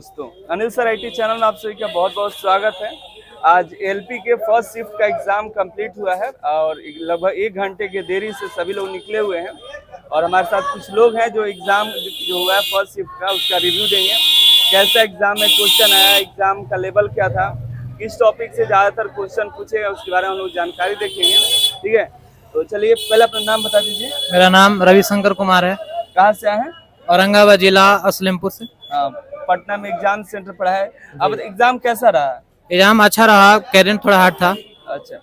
दोस्तों, Anil sir IT channel में आप सभी का बहुत बहुत स्वागत है। आज एलपी के फर्स्ट शिफ्ट का एग्जाम कंप्लीट हुआ है और लगभग 1 घंटे के देरी से सभी लोग निकले हुए हैं और हमारे साथ कुछ लोग हैं जो एग्जाम जो हुआ है फर्स्ट शिफ्ट का उसका रिव्यू देंगे। कैसा एग्जाम में क्वेश्चन आया, एग्जाम का लेवल क्या था, किस टॉपिक से ज्यादातर क्वेश्चन पूछे उसके बारे में हम लोग जानकारी देखेंगे। ठीक है, तो चलिए पहले अपना नाम बता दीजिए। मेरा नाम रविशंकर कुमार है। कहाँ से आए हैं? औरंगाबाद जिला असलमपुर से। पटना में एग्जाम सेंटर पढ़ा है। अब एग्जाम कैसा रहा? एग्जाम अच्छा रहा, कैरेंट थोड़ा हार्ड था। अच्छा,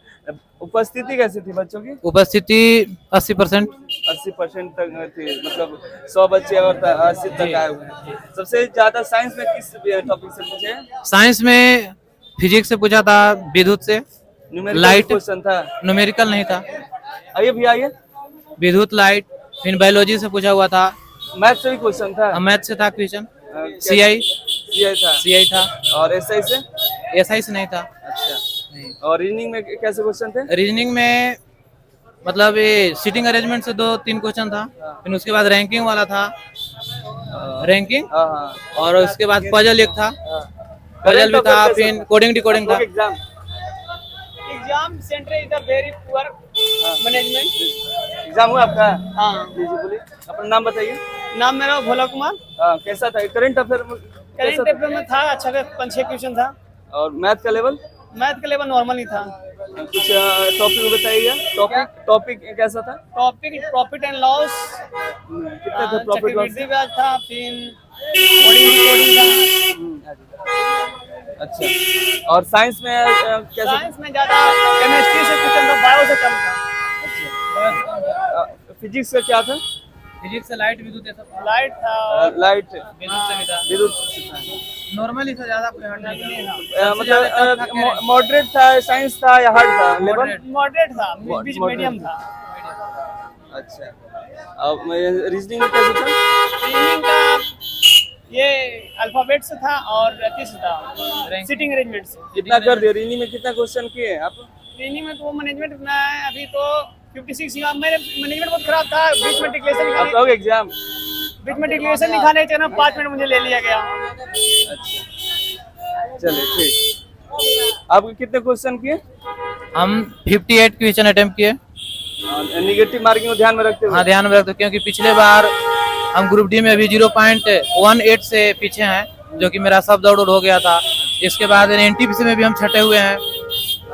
उपस्थिति कैसी थी बच्चों की? उपस्थिति 80%। 80% तक थी, मतलब 100 बच्चे और 80 तक आए हुए हैं। सबसे ज्यादा साइंस में किस टॉपिक से पूछे? साइंस में फिजिक्स से पूछा था, विद्युत से। लाइट क्वेश्चन था, न्यूमेरिकल नहीं था। आइए भैया आइए। विद्युत, लाइट, फिर बायोलॉजी से पूछा हुआ था। मैथ से भी क्वेश्चन था? मैथ से था क्वेश्चन। सीआई सीआई था। और एसआई से? एसआई से नहीं था। अच्छा, और रीजनिंग में कैसे क्वेश्चन थे? रीजनिंग में मतलब ये सीटिंग अरेंजमेंट से 2-3 क्वेश्चन था। फिर उसके बाद रैंकिंग वाला था, रैंकिंग। और उसके बाद पजल एक था, पजल भी था। फिर कोडिंग डिकोडिंग था। एग्जाम सेंटर इधर वेरी पुअर मैनेजमेंट। एग्जाम हुआ आपका? हाँ, बोलिए अपना नाम बताइए। नाम मेरा भोला कुमार। कैसा था करंट अफेयर में था, अच्छा 5-6 क्वेश्चन था। और मैथ का लेवल? मैथ का लेवल नॉर्मल ही था। कुछ टॉपिक बताइएगा। टॉपिक कैसा था? टॉपिक प्रॉफिट एंड लॉस, कितना था प्रॉफिट लॉस? चक्रवृद्धि ब्याज था, फिर कोडिंग था। अच्छा, और साइंस में कैसा? साइंस में ज्यादा केमिस्ट्री से क्वेश्चन था, बायो से कम था। फिजिक्स का क्या था? फिजिक्स से लाइट, विद्युत था। लाइट था, लाइट विद्युत से भी था। विद्युत नॉर्मल ही था, ज्यादा कोई हार्ड नहीं था। मतलब मॉडरेट था, साइंस था या हार्ड था? लेवल मॉडरेट था, बीच मीडियम था। अच्छा, अब रीजनिंग में कैसा था? रीजनिंग का ये अल्फाबेट से था और रतीश था, सिटिंग अरेंजमेंट से। कितना कर दिया रीजनिंग में? कितना क्वेश्चन किए हैं आप? रीजनिंग में तो मैनेजमेंट में अभी तो 56 का, मेरे मैनेजमेंट बहुत खराब था। बीच में डिक्लेरेशन आप कहोगे एग्जाम? बीच में डिक्लेरेशन लिखाने के ना 5 मिनट मुझे ले लिया गया। अच्छा, चलिए ठीक। आप कितने क्वेश्चन किए? हम 58 क्वेश्चन अटेम्प्ट किए। निगेटिव मार्किंग को ध्यान में रखते हुए? हाँ, ध्यान में रखते, क्योंकि पिछले बार हम ग्रुप डी में अभी 0.18 से पीछे हैं, जो कि मेरा सब दौड़ हो गया था। इसके बाद एनटीपीसी में भी हम छटे हुए हैं,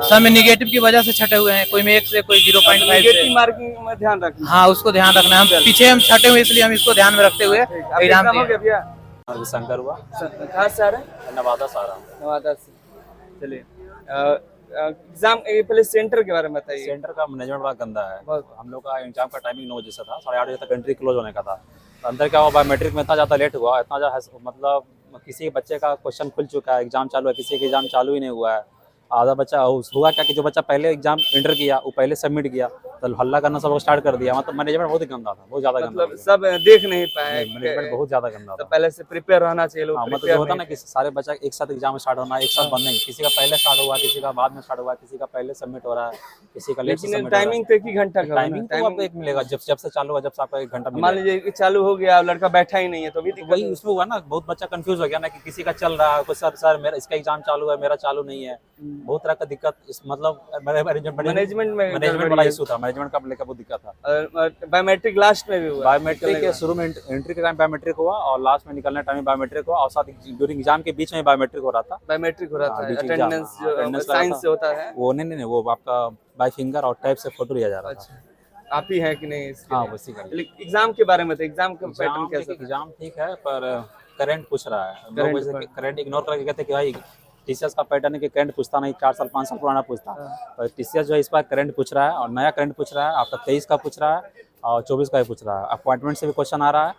सब में निगेटिव की वजह से छटे हुए हैं। कोई में 1 से, कोई 0.5 से। निगेटिव मार्किंग में ध्यान रखना। हाँ, उसको ध्यान रखना। हम पीछे हम छटे हुए, इसलिए हम इसको ध्यान में रखते हुए एग्जाम दिए। शंकर हुआ। कहाँ से आ रहे हैं? नवादा से आ रहा हूँ। नवादा से। चलिए, एग्जाम पहले सेंटर के बारे में बताइए। सेंटर का मैनेजमेंट बड़ा गंदा है। हम लोग का एग्जाम का टाइमिंग 9 बजे से था, 8:30 बजे तक एंट्री क्लोज होने का था। तो अंदर क्या हुआ, बायोमेट्रिक में इतना ज़्यादा लेट हुआ, इतना ज़्यादा मतलब किसी बच्चे का क्वेश्चन खुल चुका है, एग्जाम चालू है, किसी का एग्जाम चालू ही नहीं हुआ है। आधा बच्चा हुआ क्या कि जो बच्चा पहले एग्जाम एंटर किया वो पहले सबमिट किया, तो हल्ला करना सब स्टार्ट कर दिया। मतलब मैनेजमेंट बहुत ही गंदा था, बहुत ज्यादा गंदा। मतलब सब देख नहीं पाए, मैनेजमेंट बहुत ज्यादा गंदा था। पहले से प्रिपेयर रहना चाहिए लोग। मतलब जो होता ना कि सारे बच्चा एक साथ एग्जाम स्टार्ट होना, एक साथ बंद नहीं, किसी का पहले स्टार्ट हुआ, किसी का बाद में स्टार्ट हुआ, किसी का पहले सबमिट हो रहा है, किसी का लेट से सबमिट हो रहा है। टाइमिंग तो 1 ही घंटा का। टाइमिंग तो आपको एक मिलेगा, जब से चालू हुआ जब से आपको 1 घंटा मान लीजिए चालू हो गया, लड़का बैठा ही नहीं है तो भी वही उसमें हुआ ना, बहुत बच्चा कंफ्यूज हो गया ना कि किसी का चल रहा है, सर मेरा इसका एग्जाम चालू है, मेरा चालू नहीं है। बहुत तरह का दिक्कत इस मतलब मैनेजमेंट में बड़ा इशू था। मैनेजमेंट का लेकर बहुत दिक्कत था। बायोमेट्रिक लास्ट में भी हुआ? बायोमेट्रिक के शुरू में एंट्री के टाइम बायोमेट्रिक हुआ और लास्ट में निकलने टाइम में बायोमेट्रिक हुआ, और साथ ड्यूरिंग एग्जाम के बीच में बायोमेट्रिक हो रहा था। बायोमेट्रिक हो रहा था, अटेंडेंस जो साइंस से होता है वो नहीं वो आपका बाय फिंगर और टाइप से फोटो लिया जा रहा था। आप ही है कि नहीं? हाँ, उसी का। एग्जाम के बारे में तो एग्जाम का पैटर्न कैसा? एग्जाम ठीक है, पर करंट पूछ रहा है। करंट इग्नोर करके कहते कि भाई टीसीएस का पैटर्न है कि करंट पूछता नहीं, 4 साल 5 साल पुराना पूछता। पर टीसीएस जो है इस बार करंट पूछ रहा है और नया करंट पूछ रहा है। आपका 23 का पूछ रहा है और 24 का भी पूछ रहा है। अपॉइंटमेंट से भी क्वेश्चन आ रहा है,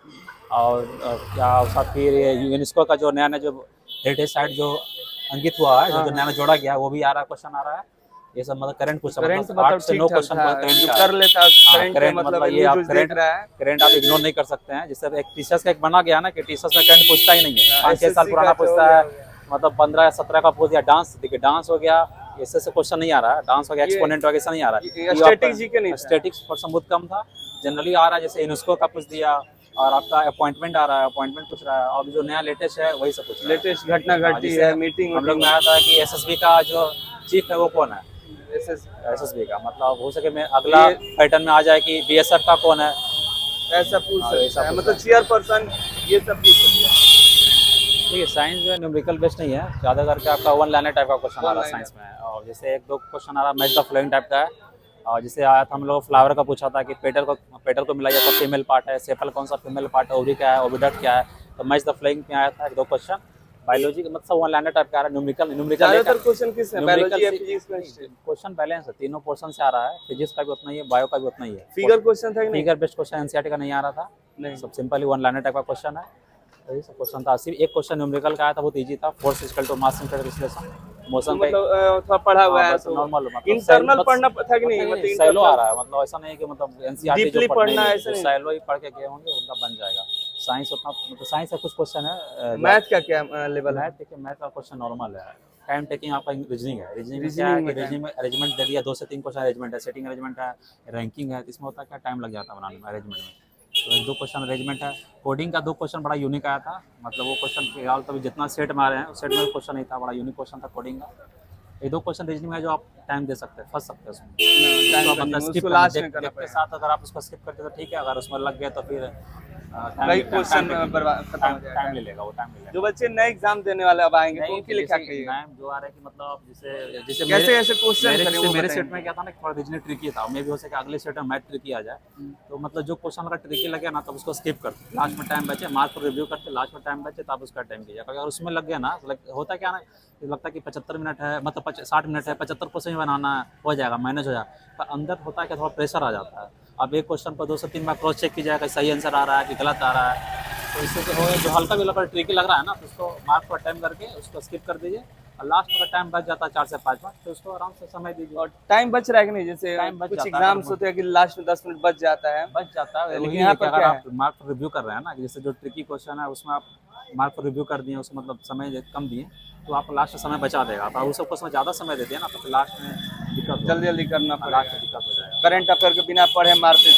और क्या साथ फिर यूनेस्को का जो नया जो हेरिटेज साइट जो अंकित हुआ है, जो नया जोड़ा गया वो भी आ रहा है, क्वेश्चन आ रहा है। ये सब मतलब करंट पूछ रहा है, 8 से 9 क्वेश्चन कर लेता। करंट मतलब ये आप करंट आप इग्नोर नहीं कर सकते हैं। जैसे एक टीसीएस का एक बना गया ना कि टीसीएस में करंट पूछता ही नहीं है, 5-6 साल पुराना पूछता है। मतलब 15 या 17 का पूछ दिया। डांस देखिए, डांस हो गया, ऐसे से क्वेश्चन नहीं आ रहा है। डांस हो गया, एक्सपोनेंट वगैरह नहीं आ रहा है। स्टैटिक जीके नहीं, स्टैटिक्स बहुत कम था। जनरली आ रहा है, जैसे यूनेस्को का पूछ दिया, और आपका अपॉइंटमेंट आ रहा है, अपॉइंटमेंट पूछ रहा है, अब जो नया लेटेस्ट है वही सब पूछ रहा है। लेटेस्ट घटना घटी जैसे है, मीटिंग हम लोग में आया था कि एसएसबी का जो चीफ है वो कौन है, ऐसे एसएसबी का, मतलब हो सके मैं अगला पैटर्न में आ जाए कि बीएसएफ का कौन है, ऐसा पूछ हाँ, सकते ऐसा हैं, पूछ मतलब चेयरपर्सन ये सब पूछ सकते हैं। ठीक है। साइंस जो है न्यूमेरिकल बेस्ड नहीं है, ज़्यादा करके आपका वन लाइनर टाइप का क्वेश्चन आ रहा है साइंस में। और जैसे एक दो क्वेश्चन आ रहा है मैच द फ्लोइंग टाइप का है, और जैसे आया था हम लोग फ्लावर का पूछा था कि पेटल को मिलाइए तो फीमेल पार्ट है, सेपल कौन सा फीमेल पार्ट है, ओवरी क्या है, ओविडक्ट क्या है, तो मैच द फ्लोइंग में आया था एक दो क्वेश्चन। बायोलॉजी का मतलब वन लाइनर टाइप का आ रहा है, न्यूमेरिकल ज्यादातर क्वेश्चन किस है, बायोलॉजी या फिजिक्स में? क्वेश्चन बैलेंस है, तीनों पोर्शन से आ रहा है, फिजिक्स का भी उतना ही है, बायो का भी उतना ही है। फिगर क्वेश्चन था कि नहीं? फिगर बेस्ड क्वेश्चन एनसीईआरटी का नहीं आ रहा था, नहीं। सब सिंपली वन लाइनर टाइप का क्वेश्चन है, यही सब क्वेश्चन था। सिर्फ एक क्वेश्चन न्यूमेरिकल का आया था, बहुत इजी था, force equal to mass into विश्लेषण मोशन पे, मतलब थोड़ा पढ़ा हुआ है तो नॉर्मल, इंटरनल पढ़ना था कि नहीं? मतलब सैलो आ रहा है, मतलब ऐसा नहीं है कि मतलब एनसीईआरटी डीपली पढ़ना है, ऐसा नहीं। सैलो ही पढ़ के गए होंगे उनका बन जाएगा। साइंस उतना मतलब साइंस का कुछ क्वेश्चन है, मैथ का क्या लेवल है? मैथ देखिए, मैथ का क्वेश्चन नॉर्मल है, टाइम टेकिंग आपका रीजनिंग है, रीजनिंग में क्या Reasoning है में कि रीजनिंग में अरेंजमेंट दे दिया, 2 से 3 क्वेश्चन अरेंजमेंट है, सेटिंग अरेंजमेंट है, रैंकिंग है, इसमें होता है क्या टाइम लग जाता है बनाने में अरेंजमेंट में, तो 1-2 क्वेश्चन अरेंजमेंट है। कोडिंग का 2 क्वेश्चन बड़ा यूनिक आया था, मतलब वो क्वेश्चन फिलहाल तो जितना सेट में आ रहे हैं उस सेट में क्वेश्चन नहीं था, बड़ा यूनिक क्वेश्चन था कोडिंग का। 1-2 क्वेश्चन रीजनिंग है जो आप टाइम दे सकते हैं, फंस सकते हैं उसमें, तो मतलब स्किप लास्ट में करना के साथ अगर आप उसको स्किप करते तो ठीक है, अगर उसमें लग गया तो फिर कई क्वेश्चन बर्बाद खत्म हो जाएगा। टाइम ले लेगा, वो टाइम ले लेगा। जो बच्चे नए एग्जाम देने वाले अब आएंगे तो नहीं, उनके लिए क्या कहिए? मैम जो आ रहा है कि मतलब जैसे कैसे ऐसे क्वेश्चन मेरे सेट में क्या था ना, थोड़ा रीजनिंग ट्रिकी था, मे भी हो सके अगले सेट में मैथ ट्रिकी आ जाए, तो मतलब जो क्वेश्चन अगर ट्रिकी लगे ना तब उसको स्किप करते, लास्ट में टाइम बचे मार्क को रिव्यू करते, लास्ट में टाइम बचे तब उसका टाइम किया, अगर उसमें लग गया ना होता क्या ना, लगता है कि 75 मिनट है, मतलब 60 मिनट है, 75 क्वेश्चन बनाना है, हो जाएगा, मैनेज हो जाएगा, पर अंदर होता है कि थोड़ा प्रेशर आ जाता है। अब एक क्वेश्चन पर 2 से 3 बार क्रॉस चेक की जाएगा, सही आंसर आ रहा है कि गलत आ रहा है, तो इससे जो हल्का भी लगा ट्रिकी लग रहा है ना, तो उसको मार्क पर टाइम करके उसको स्किप कर दीजिए, और लास्ट में टाइम बच जाता है 4 से 5 मिनट, तो उसको आराम से समय दीजिए। और टाइम बच रहा है कि नहीं? जैसे टाइम बच कुछ जाता है, एग्जाम्स होते हैं कि लास्ट में 10 मिनट बच जाता है, बच जाता है, लेकिन लेकिन यहाँ पर अगर क्या आप मार्क पर रिव्यू कर रहे हैं ना, जैसे जो ट्रिकी क्वेश्चन है उसमें आप मार्क पर रिव्यू कर दिए, उसमें मतलब समय कम दिए, तो आप लास्ट में समय बचा देगा, आप उस सबको उसमें ज़्यादा समय देते हैं ना, तो फिर लास्ट में दिक्कत जल्दी जल्दी करना पड़ेगा, लास्ट में दिक्कत हो जाएगा। करंट अफेयर के बिना पढ़े मारते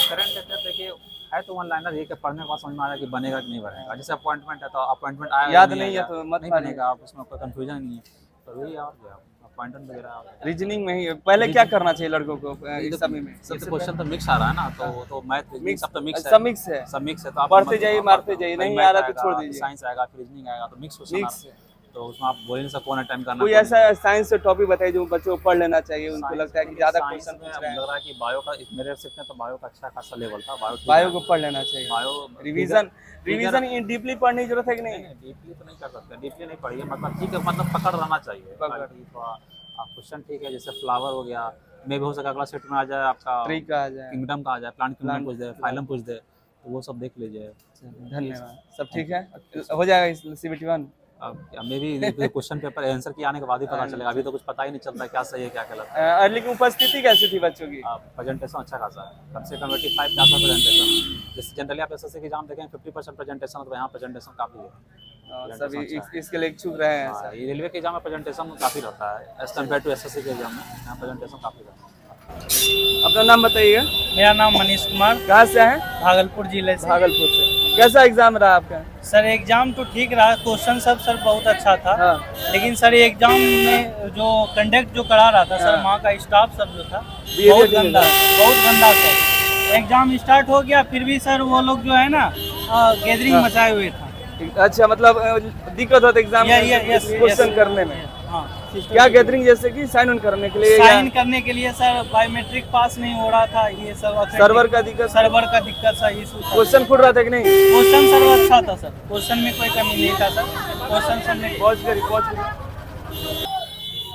करंट अफेयर देखिए है तो वन लाइनर, ये कि पढ़ने के बाद समझ में आ रहा है कि बनेगा कि नहीं बनेगा, जैसे अपॉइंटमेंट है तो अपॉइंटमेंट आया याद नहीं है तो मत नहीं मारिए। बनेगा, आप उसमें कोई कंफ्यूजन नहीं है, तो वही और क्या अपॉइंटमेंट वगैरह। रीजनिंग में ही पहले क्या करना चाहिए लड़कों को इस समय में? सब क्वेश्चन तो मिक्स आ रहा है ना, तो मैथ मिक्स सब तो मिक्स है, सब मिक्स है, सब मिक्स है, तो आप पढ़ते जाइए मारते जाइए, नहीं आ रहा तो छोड़ दीजिए। साइंस आएगा, फिर रीजनिंग आएगा, तो मिक्स क्वेश्चन मिक्स है। तो उसमें आप बोल नहीं सकते कौन अटेम्प्ट करना। कोई ऐसा साइंस से टॉपिक बताइए जो बच्चों को पढ़ लेना चाहिए, उनको लगता है कि ज्यादा साइंस क्वेश्चन में पूछ रहे लग हैं, रहा है कि बायो का मेरे सेट में तो बायो का अच्छा खासा लेवल था, बायो को पढ़ लेना चाहिए। बायो रिवीजन डीपली पढ़ने की जरूरत है कि नहीं? डीपली तो नहीं कर सकते, डीपली नहीं पढ़िए, मतलब ठीक है, मतलब पकड़ रहना चाहिए क्वेश्चन, ठीक है, जैसे फ्लावर हो गया, मे भी हो सके अगला सेट में आ जाए आपका ट्री का आ जाए, किंगडम का आ जाए, प्लांट किंगडम पूछ दे, फाइलम पूछ दे, तो वो सब देख लीजिए। धन्यवाद, सब ठीक है, हो जाएगा इस CBT1। अब मे भी क्वेश्चन पेपर आंसर के आने के बाद ही पता चलेगा, अभी तो कुछ पता ही नहीं चलता क्या सही है क्या गलत है। लेकिन उपस्थिति कैसी थी बच्चों की? प्रेजेंटेशन अच्छा खासा है, कम से कम 85 के आसपास प्रेजेंटेशन, जैसे जनरली आप एसएससी के एग्जाम देखें 50% प्रेजेंटेशन, तो यहाँ प्रेजेंटेशन काफ़ी है, सभी इसके लिए इच्छुक रहे हैं। ये रेलवे के एग्जाम में प्रेजेंटेशन काफ़ी रहता है एज कम्पेयर टू एसएससी के एग्जाम में, यहाँ प्रेजेंटेशन काफ़ी रहता है। अपना नाम बताइएगा। मेरा नाम मनीष कुमार, कहाँ से हैं? भागलपुर जिले से। भागलपुर से। कैसा एग्जाम रहा आपका? सर एग्जाम तो ठीक रहा, क्वेश्चन सब सर बहुत अच्छा था। हाँ। लेकिन सर एग्जाम में जो कंडक्ट जो करा रहा था सर, हाँ। वहाँ का स्टाफ सब जो था Behavior बहुत ठीक गंदा, बहुत गंदा सर। एग्जाम स्टार्ट हो गया फिर भी सर वो लोग जो है ना गैदरिंग मचाए हुए था। अच्छा, मतलब दिक्कत होता एग्जाम क्वेश्चन करने में। हाँ, क्या गैदरिंग, जैसे कि साइन ऑन करने के लिए? साइन करने के लिए सर बायोमेट्रिक पास नहीं हो रहा था, ये सब सर्वर का दिक्कत? सर्वर का दिक्कत सर, इशू था। क्वेश्चन खुल रहा था कि नहीं? क्वेश्चन सर अच्छा था सर, क्वेश्चन में कोई कमी नहीं था सर, क्वेश्चन सर में पहुंच करी।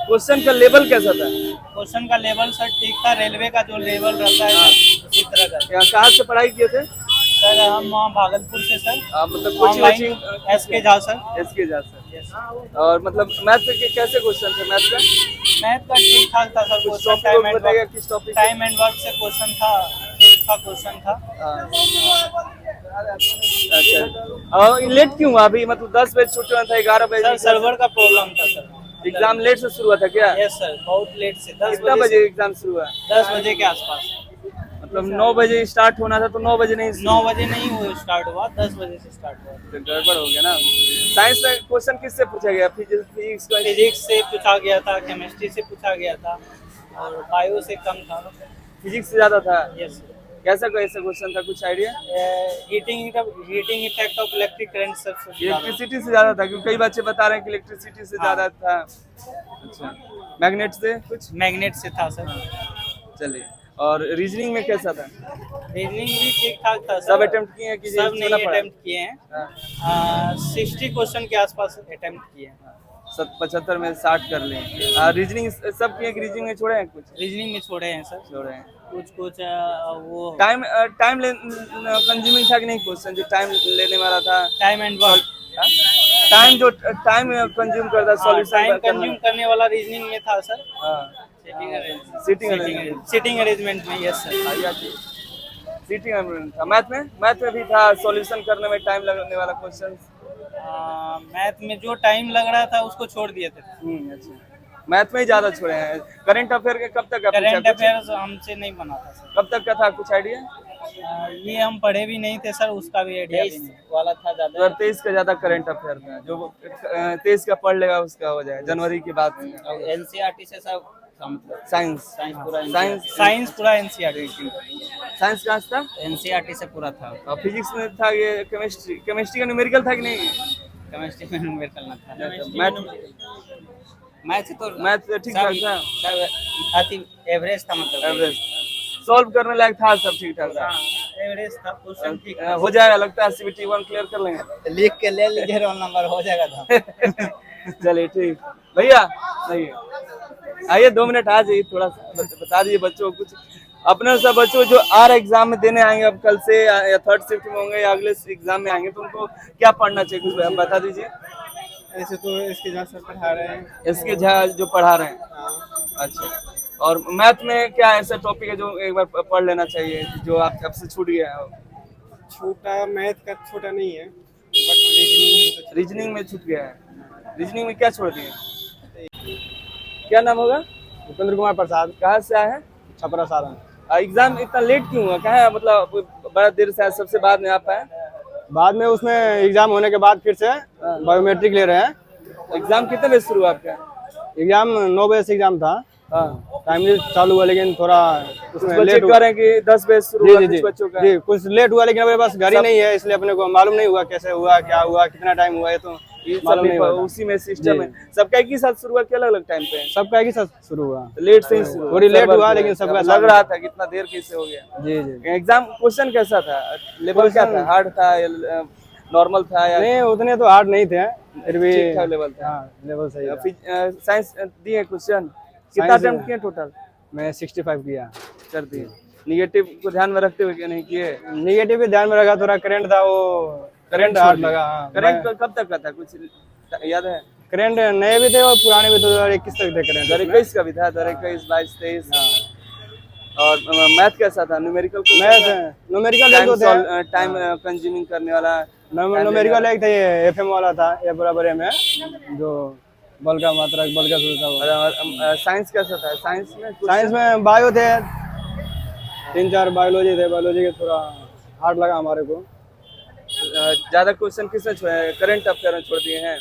क्वेश्चन का लेवल कैसा था? क्वेश्चन का लेवल सर ठीक था, रेलवे का जो लेवल रहता है उसी तरह का। कहाँ से पढ़ाई किए थे सर? हम वहाँ भागलपुर से सर, मतलब online SK Jha sir. SK Jha sir. और मतलब मैथ के कैसे क्वेश्चन थे? मैथ का ठीक ठाक था sir question, time and work से क्वेश्चन था, ठीक था क्वेश्चन था। अच्छा, और लेट क्यों हुआ अभी? मतलब 10 बजे छुट्टी होना था, 11 बजे। सर सर्वर का प्रॉब्लम था सर, एग्जाम लेट से शुरू हुआ था क्या? यस सर, बहुत लेट से। 10 कितना बजे एग्जाम शुरू हुआ? 10 बजे के आसपास। मतलब 9 बजे स्टार्ट होना था तो 9 बजे नहीं 9 बजे नहीं वो स्टार्ट हुआ, 10 बजे से स्टार्ट हुआ। तो गड़बड़ हो गया ना। साइंस में क्वेश्चन किससे पूछा गया? फिजिक्स का? फिजिक्स से पूछा गया था, केमिस्ट्री से पूछा गया था और बायो से कम था। फिजिक्स से ज्यादा था? यस। कैसा क्वेश्चन था, कुछ idea? Heating effect of electric current सबसे ज्यादा। इलेक्ट्रिसिटी से ज्यादा था, क्योंकि कई बच्चे बता रहे हैं कि इलेक्ट्रिसिटी से ज्यादा था। अच्छा, मैग्नेट से कुछ? मैग्नेट से था सर। चलिए, और रीजनिंग में कैसा था? रीजनिंग भी ठीक ठाक था सर। सब अटेम्प्ट किए हैं कि सब छोड़ना नहीं पड़ा? अटेम्प्ट किए हैं। हाँ। 60 क्वेश्चन के आसपास अटेम्प्ट किए हैं। 75 में 60 कर लिए। रीजनिंग सब किए कि रीजनिंग में छोड़े हैं कुछ? रीजनिंग में छोड़े हैं सर। छोड़े हैं। कुछ वो टाइम कंज्यूमिंग था कि नहीं क्वेश्चन, जो टाइम लेने वाला था? Time and work. Time consume करता सॉल्यूशन टाइम कंज्यूम करने वाला रीजनिंग में था सर। सिटिंग अरेंजमेंट में। Yes sir. सीटिंग अरेंजमेंट था। मैथ में भी था सॉल्यूशन करने में टाइम लगने वाला क्वेश्चन? मैथ में जो टाइम लग रहा था उसको छोड़ दिए थे। अच्छा, मैथ में ही ज्यादा छोड़े हैं। करंट अफेयर के कब तक का? करंट अफेयर्स हमसे नहीं बना था सर। कब तक का था, कुछ आइडिया? ये हम पढ़े भी नहीं थे सर, उसका भी आइडिया भी नहीं वाला था ज्यादा। 2023 का ज्यादा करंट अफेयर था, जो 23 का पढ़ लेगा उसका हो जाएगा जनवरी के बाद। एनसीईआरटी से सब साइंस पूरा एनसीईआरटी। साइंस कहाँ से था? एनसीईआरटी से पूरा था। और फिजिक्स में था ये? केमिस्ट्री का न्यूमेरिकल था कि नहीं? केमिस्ट्री में न्यूमेरिकल ना था। मैथ ठीक ठाक था? अति एवरेज था, मतलब एवरेज। सॉल्व करने लायक था, सब ठीक ठाक था? एवरेज था। क्वेश्चन ठीक हो जाएगा लगता है। सीबीटी 1 क्लियर कर लेंगे? लिख के ले लीजिए, रोल नंबर हो जाएगा था। चलिए ठीक भैया, नहीं आइए 2 मिनट आ जाइए, थोड़ा सा बता दीजिए बच्चों को कुछ। अपने सब बच्चों जो एग्जाम में देने आएंगे, अब कल से या थर्ड शिफ्ट में होंगे या अगले एग्जाम में आएंगे, तो उनको क्या पढ़ना चाहिए, कुछ बता दीजिए। ऐसे तो इसके झा सर पढ़ा रहे हैं। इसके झा जो पढ़ा रहे हैं? अच्छा, और मैथ में क्या ऐसा टॉपिक है जो एक बार पढ़ लेना चाहिए, जो आपसे छूट गया है? छोटा मैथ का छोटा नहीं है, बट रीजनिंग में छूट गया है। रीजनिंग में क्या छोड़ दिए? क्या नाम होगा? उपेंद्र कुमार प्रसाद। कहाँ से आए हैं? छपरा सारण। एग्जाम इतना लेट क्यों हुआ? कहाँ है, मतलब बड़ा देर से सबसे बाद में आप आए? बाद में उसमें एग्जाम होने के बाद फिर से बायोमेट्रिक ले रहे हैं। एग्जाम कितने बजे शुरू हुआ आपका? एग्जाम 9 बजे से एग्जाम था। टाइमली चालू हुआ, लेकिन थोड़ा उसमें बच्चे लेट कह रहे हैं कि 10 बजे शुरू हुआ, कुछ बच्चों का जी कुछ लेट हुआ, लेकिन अपने पास गाड़ी नहीं है, इसलिए अपने को मालूम नहीं हुआ कैसे हुआ, क्या हुआ, कितना टाइम हुआ है, तो मालूम नहीं हुआ। उसी में सिस्टम है। सबका एक ही साथ शुरू हुआ कि अलग अलग टाइम पे? सबका एक ही साथ शुरू हुआ। लेट से ही शुरू, थोड़ी लेट हुआ, लेकिन सबका लग रहा था कितना देर कैसे हो गया। जी जी। एग्जाम क्वेश्चन कैसा था? लेवल क्या था? हार्ड था या नॉर्मल था? या नहीं उतने तो हार्ड नहीं थे, फिर भी ठीक ठाक लेवल था। लेवल सही था। साइंस दिए क्वेश्चन कितना अटेम्प्ट किए टोटल? मैं 65 किया। कर दिए। निगेटिव को ध्यान में रखते हुए क्या नहीं किए? निगेटिव भी ध्यान में रखा, थोड़ा करंट था, वो करंट हार्ड लगा। करंट कब तक का था, कुछ याद है? करंट नए भी थे और पुराने भी थे, 21 तक थे करंट। 21 का भी था, 21, 22, 23। और मैथ कैसा था? न्यूमेरिकल टाइम कंज्यूमिंग करने वाला? न्यूमेरिकल एक था, ये एफएम वाला था, ए बराबर एम है, जो बल का मात्रा, बल का सूत्र। साइंस कैसा था? साइंस में बायो थे, 3-4 बायोलॉजी थे। बायोलॉजी के थोड़ा हार्ड लगा हमारे को। ज्यादा क्वेश्चन किसने छोड़े? करंट अफेयर में छोड़ दिए हैं?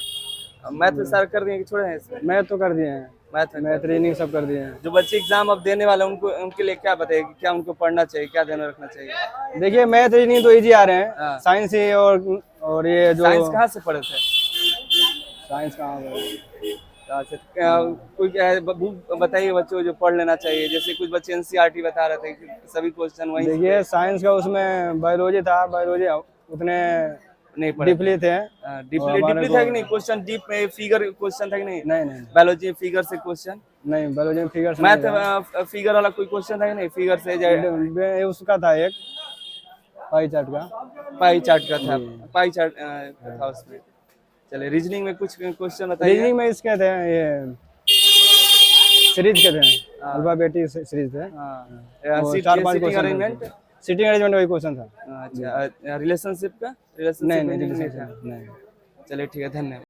मैथ में सारा कर दिए कि छोड़े हैं इसमें? मैथ तो कर दिए हैं, मैथ रीजनिंग सब कर दिए हैं। जो बच्चे एग्जाम अब देने वाले हैं उनके लिए क्या बताइए, क्या उनको पढ़ना चाहिए, क्या ध्यान रखना चाहिए? देखिए मैथ रीजनिंग तो इजी आ रहे हैं, साइंस ही और ये जो साइंस कहाँ से पढ़े थे? साइंस कहाँ कोई बुक बताइए बच्चों जो पढ़ लेना चाहिए, जैसे कुछ बच्चे एनसीईआरटी बता रहे थे कि सभी क्वेश्चन वहीं। देखिए साइंस का उसमें बायोलॉजी था, बायोलॉजी उतने नहीं पढ़े, डीपली थे। डीपली था कि नहीं क्वेश्चन? डीप में फिगर क्वेश्चन था कि नहीं? नहीं बायोलॉजी में फिगर से क्वेश्चन नहीं, बायोलॉजी में फिगर से। मैथ फिगर वाला कोई क्वेश्चन था कि नहीं? फिगर से उसका था एक पाई चार्ट का था, पाई चार्ट था उसमें। चलिए रीजनिंग में कुछ क्वेश्चन बताइए। रीजनिंग में इसके थे, ये सीरीज के थे, अल्फाबेटिक सीरीज थे। 4-5 क्वेश्चन। सिटिंग अरेंजमेंट वही क्वेश्चन था। अच्छा, रिलेशनशिप का? नहीं। चलिए ठीक है, धन्यवाद।